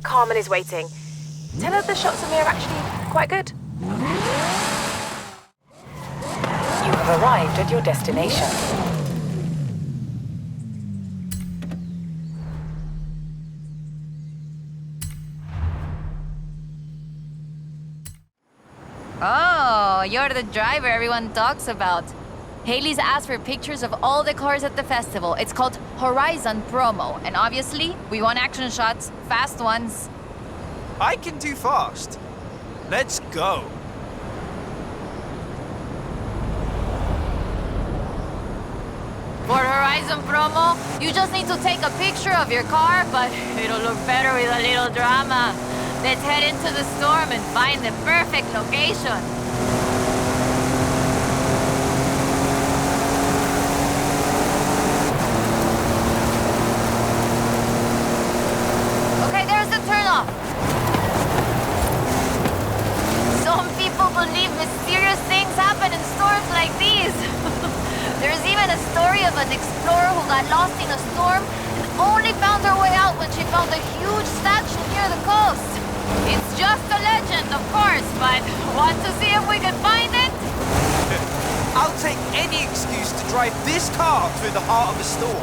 Carmen is waiting. Tell her the shots of me are actually quite good. You have arrived at your destination. Oh, you're the driver everyone talks about. Haley's asked for pictures of all the cars at the festival. It's called Horizon Promo, and obviously, we want action shots, fast ones. I can do fast. Let's go. For Horizon Promo, you just need to take a picture of your car, but it'll look better with a little drama. Let's head into the storm and find the perfect location. Okay, there's the turnoff. Some people believe mysterious things happen in storms like these. There's even a story of an explorer who got lost in a storm and only found her way out when she found a huge statue near the coast. It's just a legend, of course, but want to see if we can find it? I'll take any excuse to drive this car through the heart of a storm.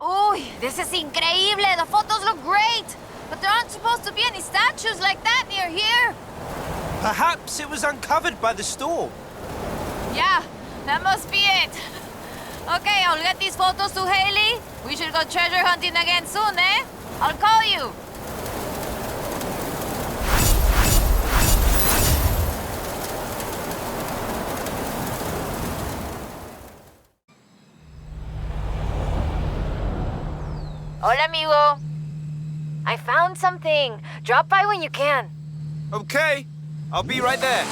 Uy, this is increíble! The photos look great! But there aren't supposed to be any statues like that near here! Perhaps it was uncovered by the storm. Yeah, that must be it. Okay, I'll get these photos to Haley. We should go treasure hunting again soon, eh? I'll call you. Hola, amigo. I found something. Drop by when you can. Okay, I'll be right there.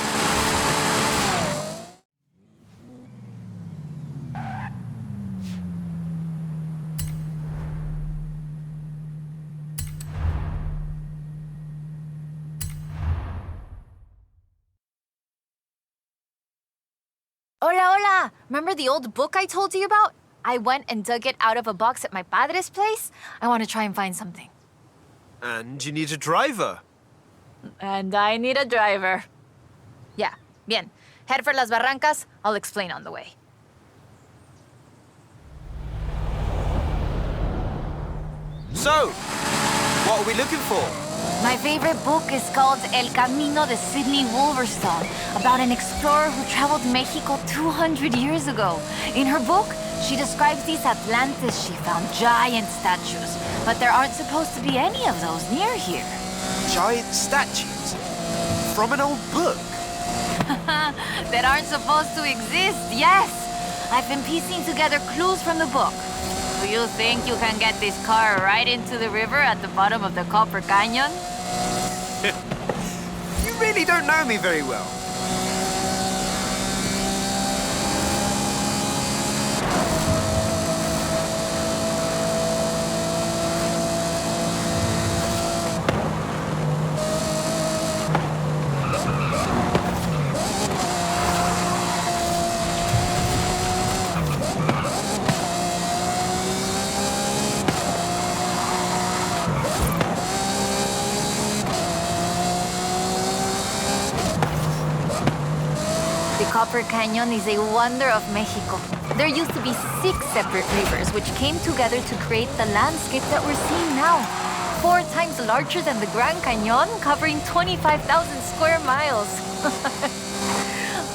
Hola, hola! Remember the old book I told you about? I went and dug it out of a box at my padre's place. I want to try and find something. And you need a driver. And I need a driver. Yeah, bien. Head for Las Barrancas. I'll explain on the way. So, what are we looking for? My favorite book is called El Camino de Sidney Wolverstone, about an explorer who traveled Mexico 200 years ago. In her book, she describes these Atlantis she found, giant statues. But there aren't supposed to be any of those near here. Giant statues? From an old book? That aren't supposed to exist, yes! I've been piecing together clues from the book. Do you think you can get this car right into the river at the bottom of the Copper Canyon? You really don't know me very well. Copper Canyon is a wonder of Mexico. There used to be 6 separate rivers which came together to create the landscape that we're seeing now. 4 times larger than the Grand Canyon, covering 25,000 square miles.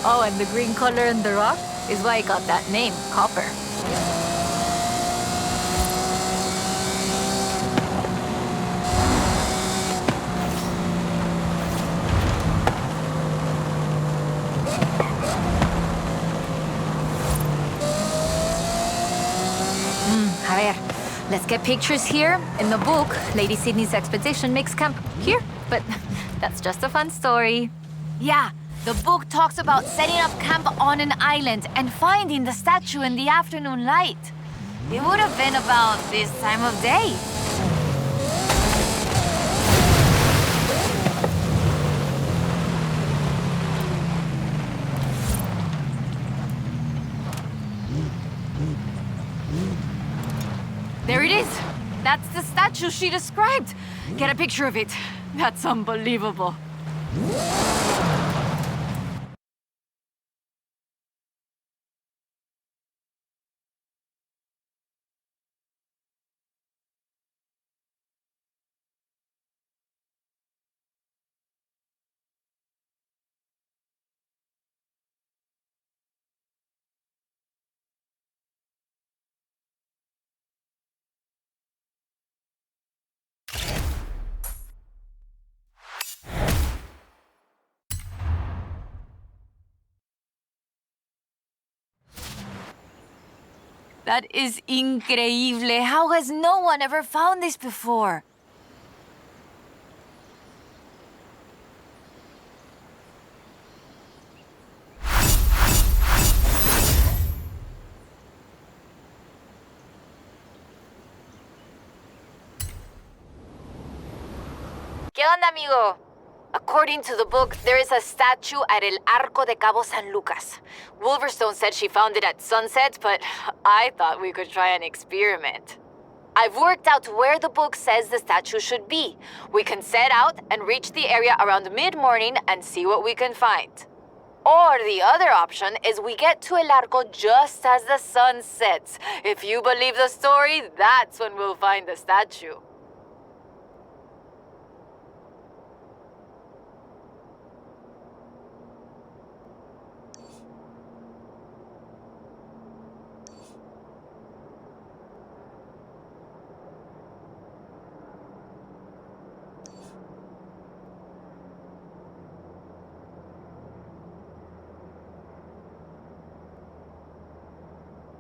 Oh, and the green color in the rock is why it got that name, copper. A ver, let's get pictures here. In the book, Lady Sidney's expedition makes camp here, but that's just a fun story. Yeah, the book talks about setting up camp on an island and finding the statue in the afternoon light. It would have been about this time of day. There it is. That's the statue she described. Get a picture of it. That's unbelievable. That is increíble. How has no one ever found this before? ¿Qué onda, amigo? According to the book, there is a statue at El Arco de Cabo San Lucas. Wolverstone said she found it at sunset, but I thought we could try an experiment. I've worked out where the book says the statue should be. We can set out and reach the area around mid-morning and see what we can find. Or the other option is we get to El Arco just as the sun sets. If you believe the story, that's when we'll find the statue.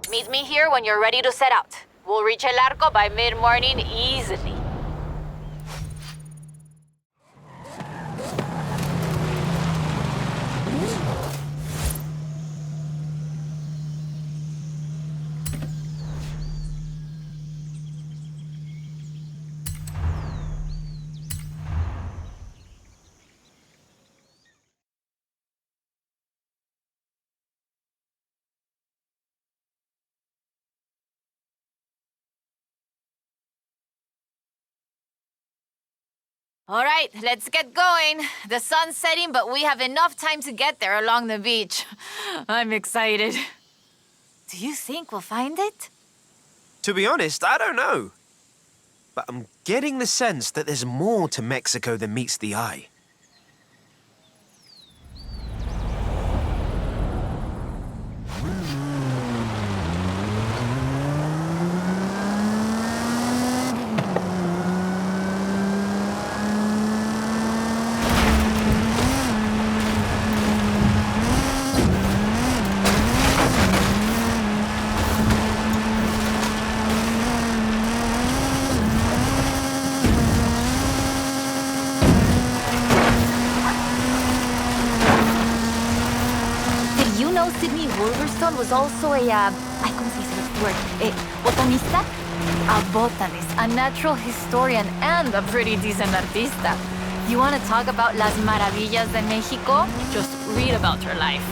Meet me here when you're ready to set out. We'll reach El Arco by mid-morning easily. All right, let's get going. The sun's setting, but we have enough time to get there along the beach. I'm excited. Do you think we'll find it? To be honest, I don't know. But I'm getting the sense that there's more to Mexico than meets the eye. Sidney Wolverstone was also a, ¿cómo se dice the word? Botanista? A botanist, a natural historian, and a pretty decent artista. You want to talk about las maravillas de Mexico? Just read about her life.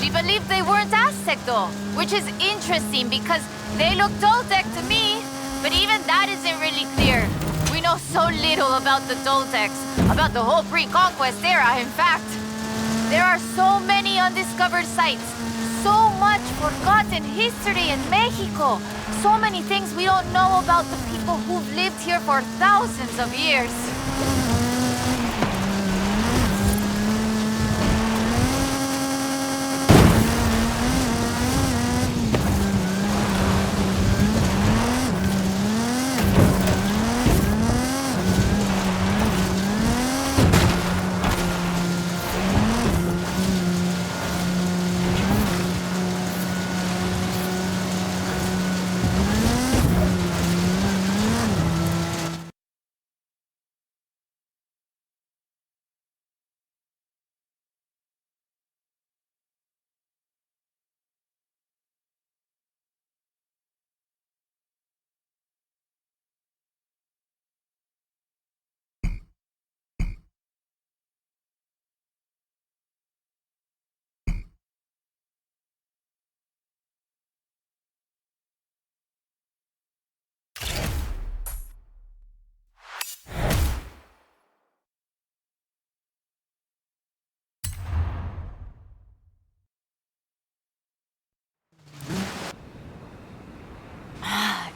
We believe they weren't Aztec though, which is interesting because they look Toltec to me, but even that isn't really clear. We know so little about the Toltecs, about the whole pre-conquest era, in fact. There are so many undiscovered sites, so much forgotten history in Mexico, so many things we don't know about the people who've lived here for thousands of years.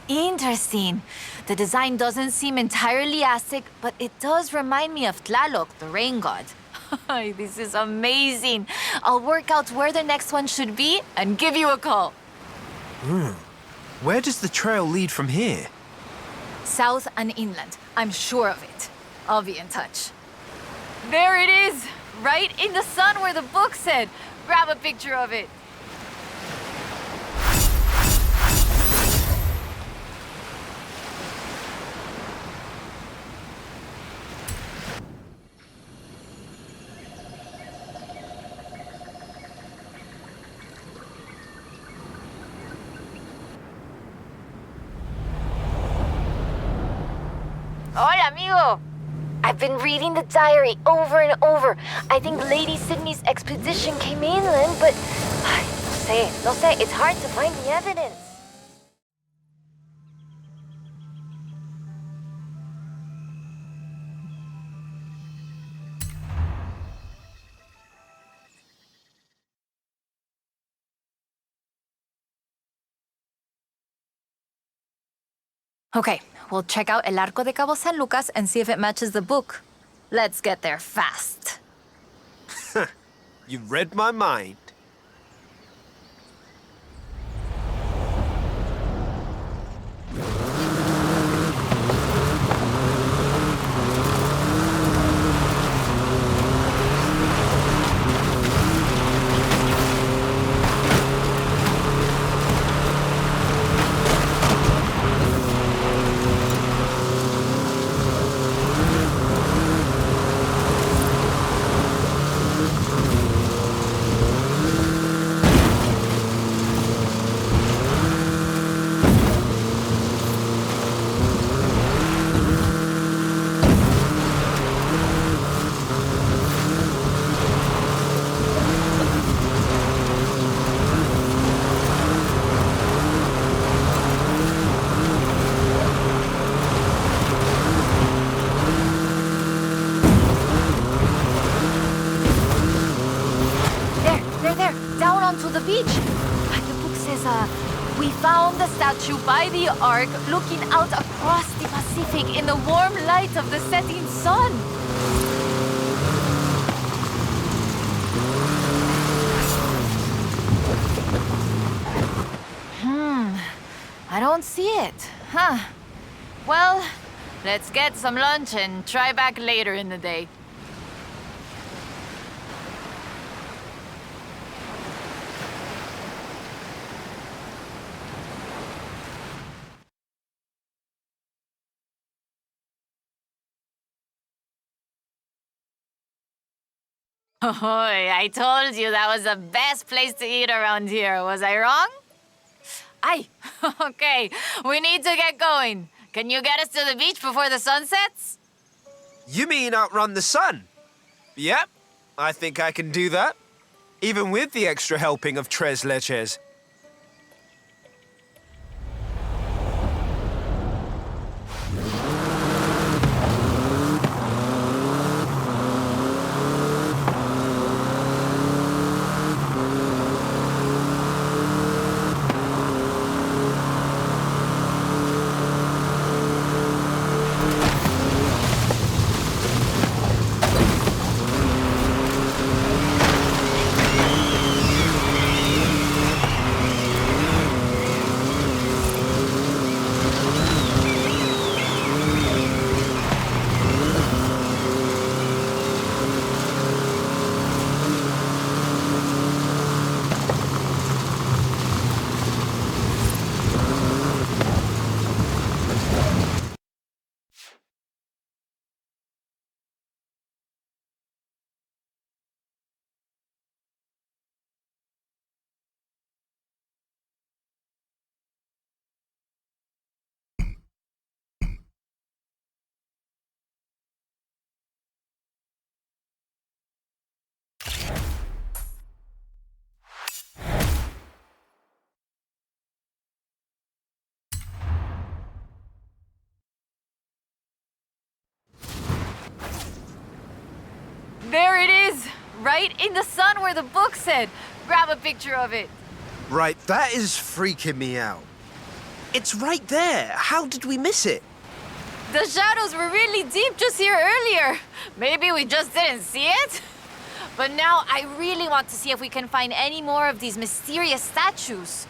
Interesting. The design doesn't seem entirely Aztec, but it does remind me of Tlaloc, the rain god. This is amazing. I'll work out where the next one should be and give you a call. Where does the trail lead from here? South and inland. I'm sure of it. I'll be in touch. There it is! Right in the sun where the book said. Grab a picture of it. Hola, amigo! I've been reading the diary over and over. I think Lady Sidney's expedition came inland, but... no sé, it's hard to find the evidence. Okay, we'll check out El Arco de Cabo San Lucas and see if it matches the book. Let's get there fast. You read my mind. We found the statue by the Ark, looking out across the Pacific in the warm light of the setting sun. I don't see it. Huh. Well, let's get some lunch and try back later in the day. Oh, I told you that was the best place to eat around here. Was I wrong? Aye. Okay, we need to get going. Can you get us to the beach before the sun sets? You mean outrun the sun? Yep, I think I can do that. even with the extra helping of tres leches. There it is! Right in the sun where the book said. Grab a picture of it. Right, that is freaking me out. It's right there. How did we miss it? The shadows were really deep just here earlier. Maybe we just didn't see it? But now I really want to see if we can find any more of these mysterious statues.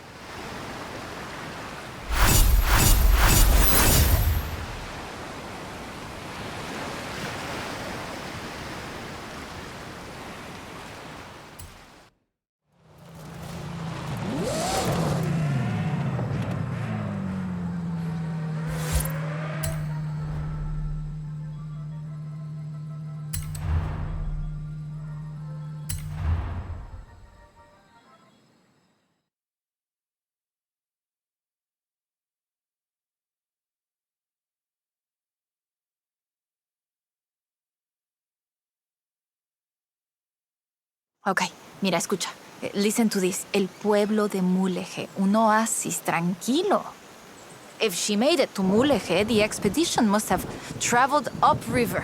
Ok, mira, escucha. Listen to this. El pueblo de Mulege, un oasis tranquilo. If she made it to Mulege, the expedition must have traveled upriver.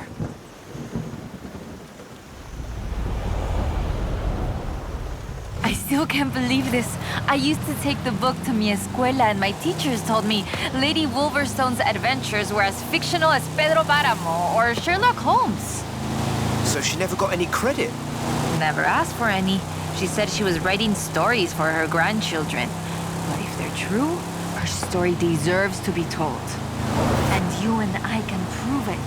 I still can't believe this. I used to take the book to mi escuela and my teachers told me Lady Wolverstone's adventures were as fictional as Pedro Páramo or Sherlock Holmes. So she never got any credit? Never asked for any. She said she was writing stories for her grandchildren. But if they're true, her story deserves to be told. And you and I can prove it.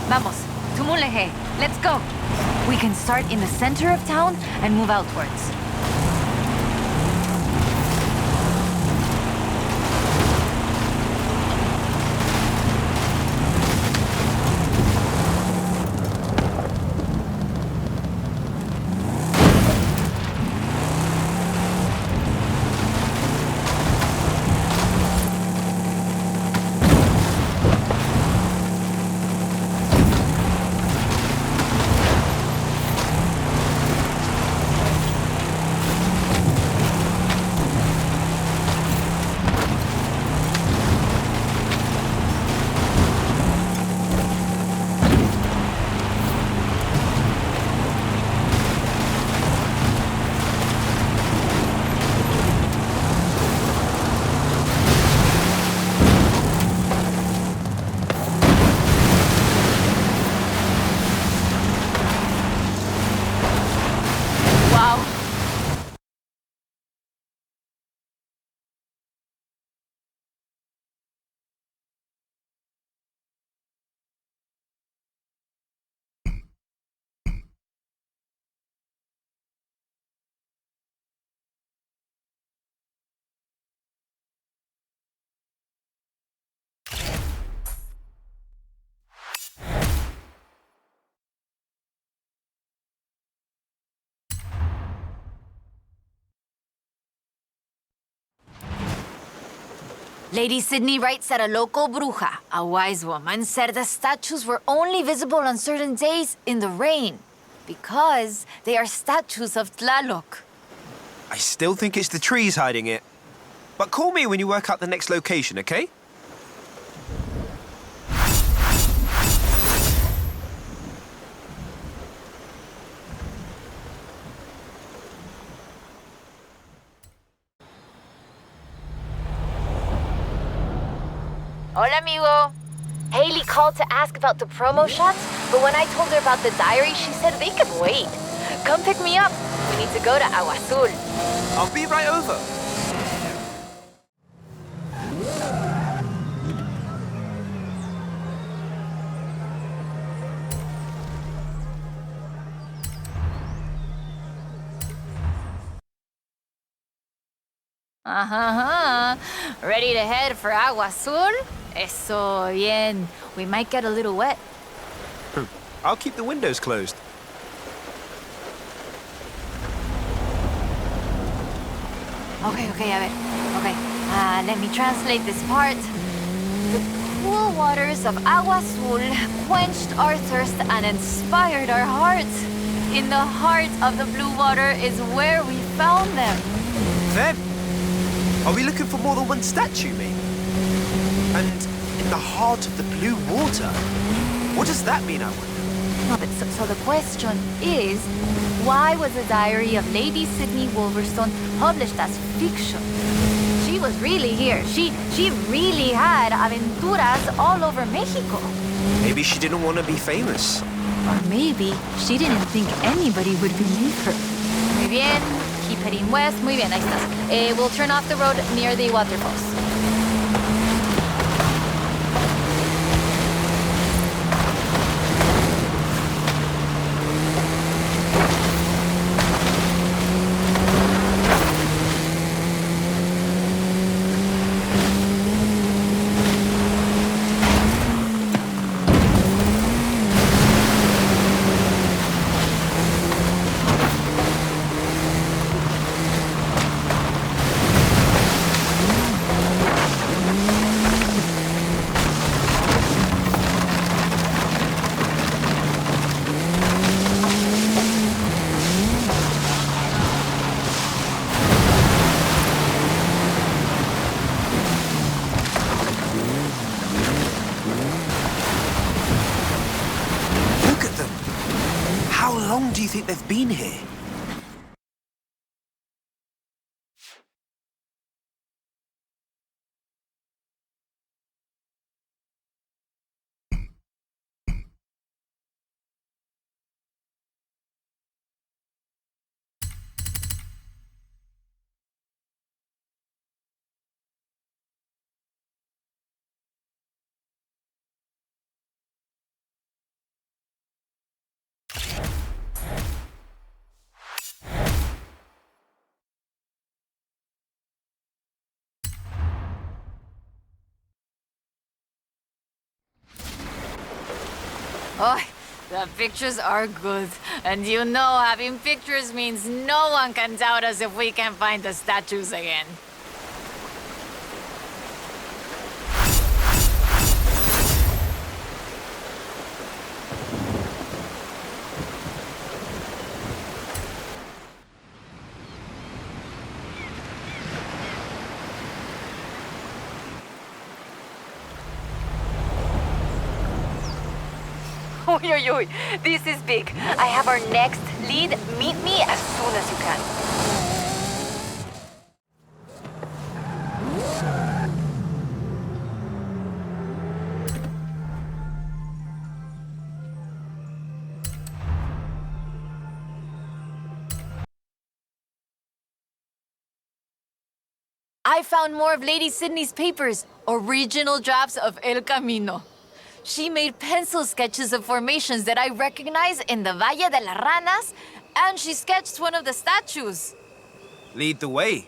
Vamos, to Mulege. Let's go. We can start in the center of town and move outwards. Lady Sidney writes that a local bruja, a wise woman, said the statues were only visible on certain days in the rain. Because they are statues of Tlaloc. I still think it's the trees hiding it. But call me when you work out the next location, okay? Hola, amigo. Haley called to ask about the promo shots, but when I told her about the diary, she said they could wait. Come pick me up. We need to go to Agua Azul. I'll be right over. Ready to head for Agua Azul? Eso bien. We might get a little wet. I'll keep the windows closed. Okay, a ver. Okay, let me translate this part. The cool waters of Agua Azul quenched our thirst and inspired our hearts. In the heart of the blue water is where we found them. Them? Are we looking for more than one statue, mate? And in the heart of the blue water? What does that mean, I wonder? No, but so the question is, why was the diary of Lady Sidney Wolverstone published as fiction? She was really here. She really had aventuras all over Mexico. Maybe she didn't want to be famous. Or maybe she didn't think anybody would believe her. Muy bien. Keep heading west. Muy bien, ahí estás. We'll turn off the road near the waterfalls. How long do you think they've been here? Oh, the pictures are good. And you know, having pictures means no one can doubt us if we can find the statues again. Oy, oy, oy. This is big. I have our next lead. Meet me as soon as you can. I found more of Lady Sidney's papers, original drafts of El Camino. She made pencil sketches of formations that I recognize in the Valle de las Ranas, and she sketched one of the statues. Lead the way.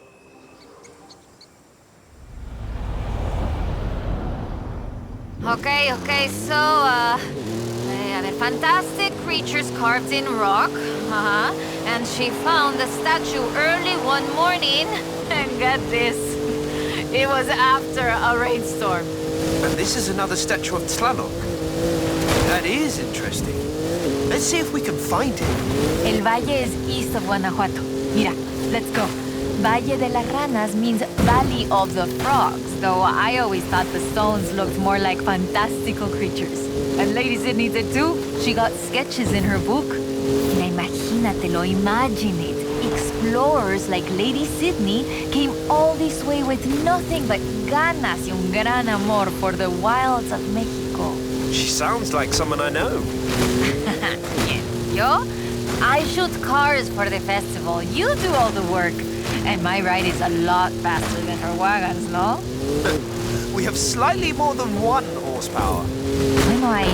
Okay, so, a ver, fantastic creatures carved in rock. And she found the statue early one morning, and get this, it was after a rainstorm. And this is another statue of Tlaloc. That is interesting. Let's see if we can find it. El Valle is east of Guanajuato. Mira, let's go. Valle de las Ranas means Valley of the Frogs, though I always thought the stones looked more like fantastical creatures. And Lady Sidney did too. She got sketches in her book. Mira, imagínatelo, imagine it. Explorers like Lady Sidney came all this way with nothing but ganas y un gran amor for the wilds of Mexico. She sounds like someone I know. Yo? I shoot cars for the festival. You do all the work. And my ride is a lot faster than her wagons, no? We have slightly more than 1 horsepower. Bueno, I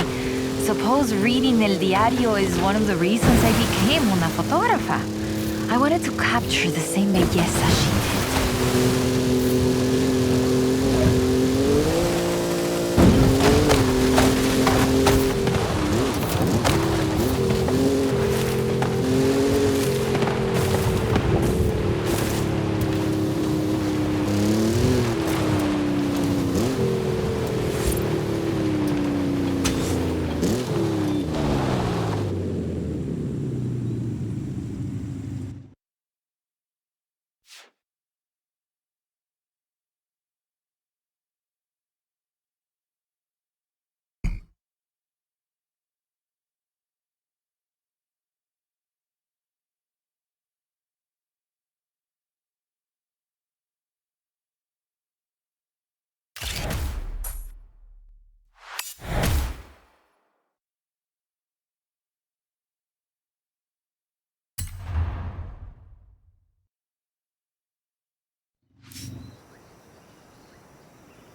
suppose reading El Diario is one of the reasons I became una fotógrafa. I wanted to capture the same belleza she did.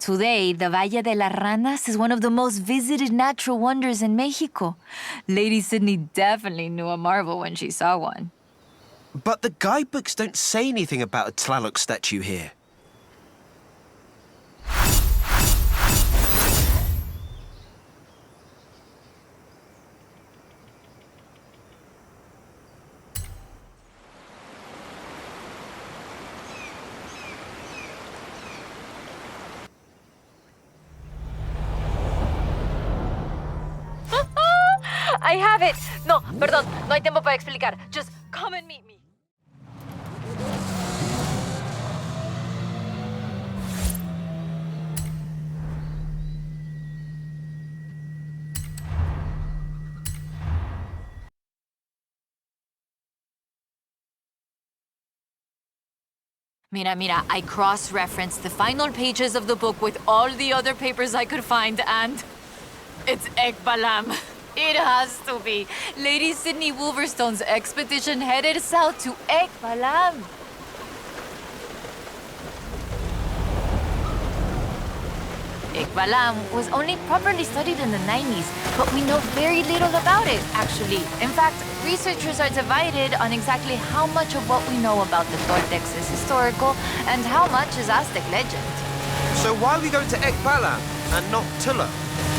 Today, the Valle de las Ranas is one of the most visited natural wonders in Mexico. Lady Sidney definitely knew a marvel when she saw one. But the guidebooks don't say anything about a Tlaloc statue here. I have it! No, perdón, no hay tiempo para explicar. Just come and meet me. Mira, I cross-referenced the final pages of the book with all the other papers I could find, and it's Balam. It has to be. Lady Sidney Wolverstone's expedition headed south to Balam. Balam was only properly studied in the 90s, but we know very little about it, actually. In fact, researchers are divided on exactly how much of what we know about the Toltecs is historical and how much is Aztec legend. So why are we going to Balam and not Tula?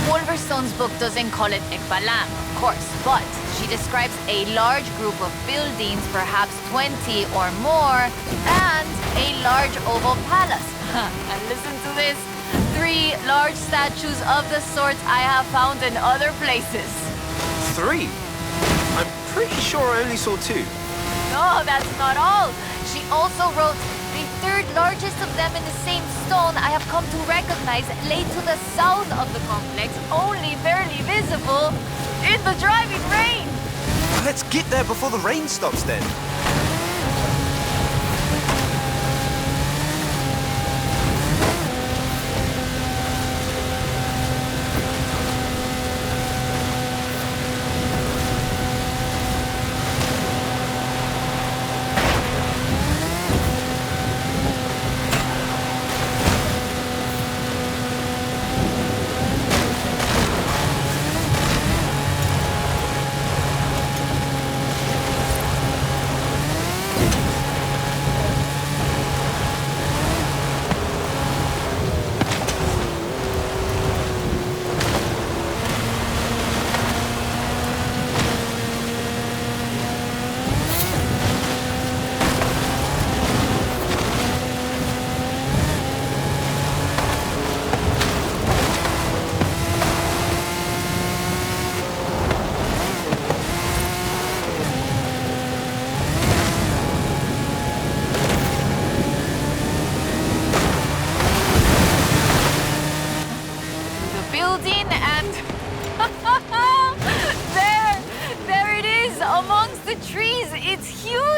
Wolverstone's book doesn't call it Balam, of course, but she describes a large group of buildings, perhaps 20 or more, and a large oval palace. And listen to this. 3 large statues of the sorts I have found in other places. 3? I'm pretty sure I only saw 2. No, that's not all. She also wrote, the 3rd largest of them in the same stone I have come to recognize lay to the south of the complex, only barely visible in the driving rain. Let's get there before the rain stops then.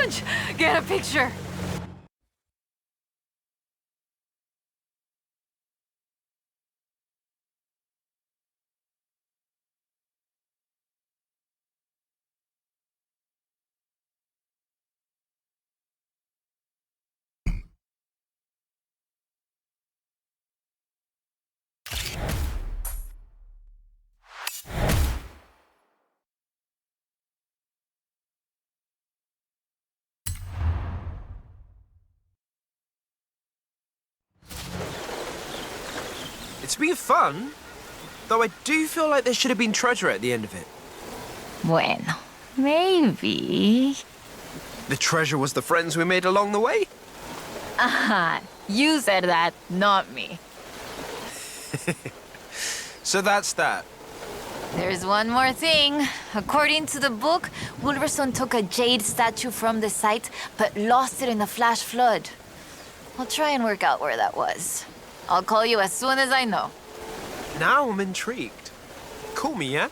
much. Get a picture. It's been fun, though I do feel like there should have been treasure at the end of it. Bueno, maybe. The treasure was the friends we made along the way? Aha, you said that, not me. So that's that. There's one more thing. According to the book, Wolverstone took a jade statue from the site, but lost it in the flash flood. I'll try and work out where that was. I'll call you as soon as I know. Now I'm intrigued. Call me, yeah?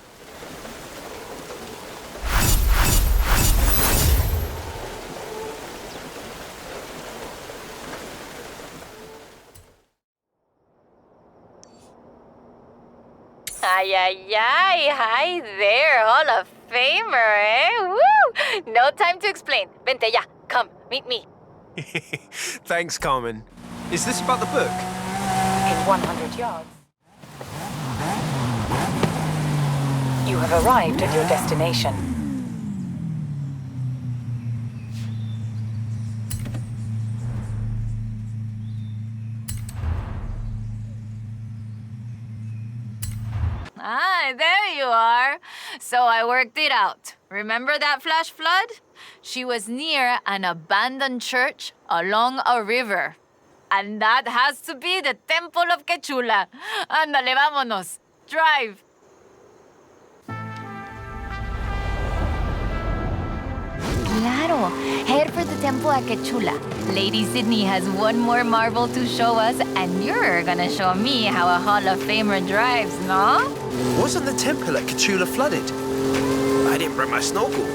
Ay, ay, ay. Hi there, Hall of Famer, eh? Woo! No time to explain. Vente ya. Come, meet me. Thanks, Carmen. Is this about the book? In 100 yards. You have arrived at your destination. Ah, there you are. So I worked it out. Remember that flash flood? She was near an abandoned church along a river. And that has to be the Temple of Quechula. Ándale, vámonos. Drive. Claro, head for the temple at Quechula. Lady Sidney has one more marvel to show us, and you're gonna show me how a Hall of Famer drives, no? Wasn't the temple at Quechula flooded? I didn't bring my snorkel.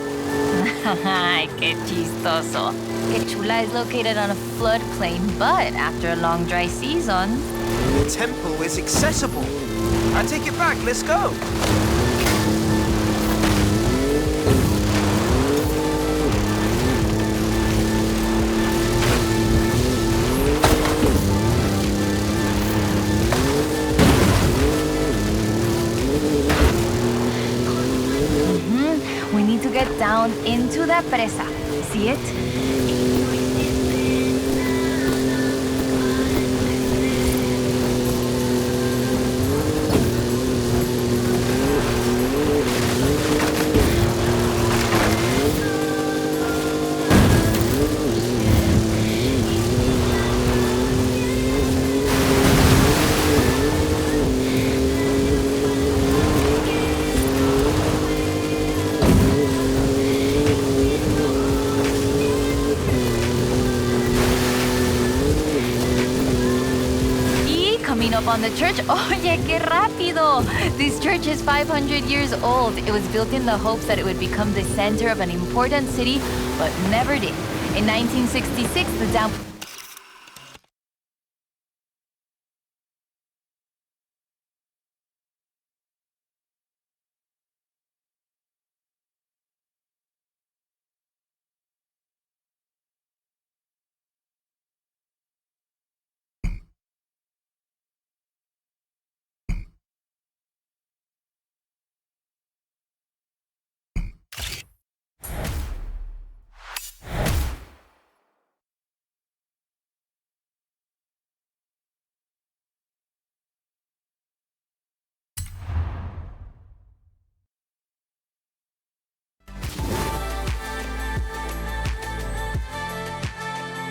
Ay, qué chistoso. Quechula is located on a floodplain, but after a long dry season... The temple is accessible. I take it back, let's go. We need to get down into the presa. See it? Camino up on the church. Oye, qué rápido! This church is 500 years old. It was built in the hopes that it would become the center of an important city, but never did. In 1966, the dam...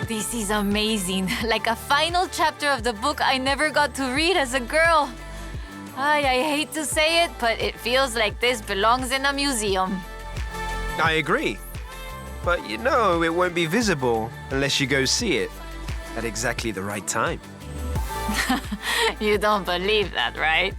This is amazing. Like a final chapter of the book I never got to read as a girl. I hate to say it, but it feels like this belongs in a museum. I agree. But you know it won't be visible unless you go see it at exactly the right time. You don't believe that, right?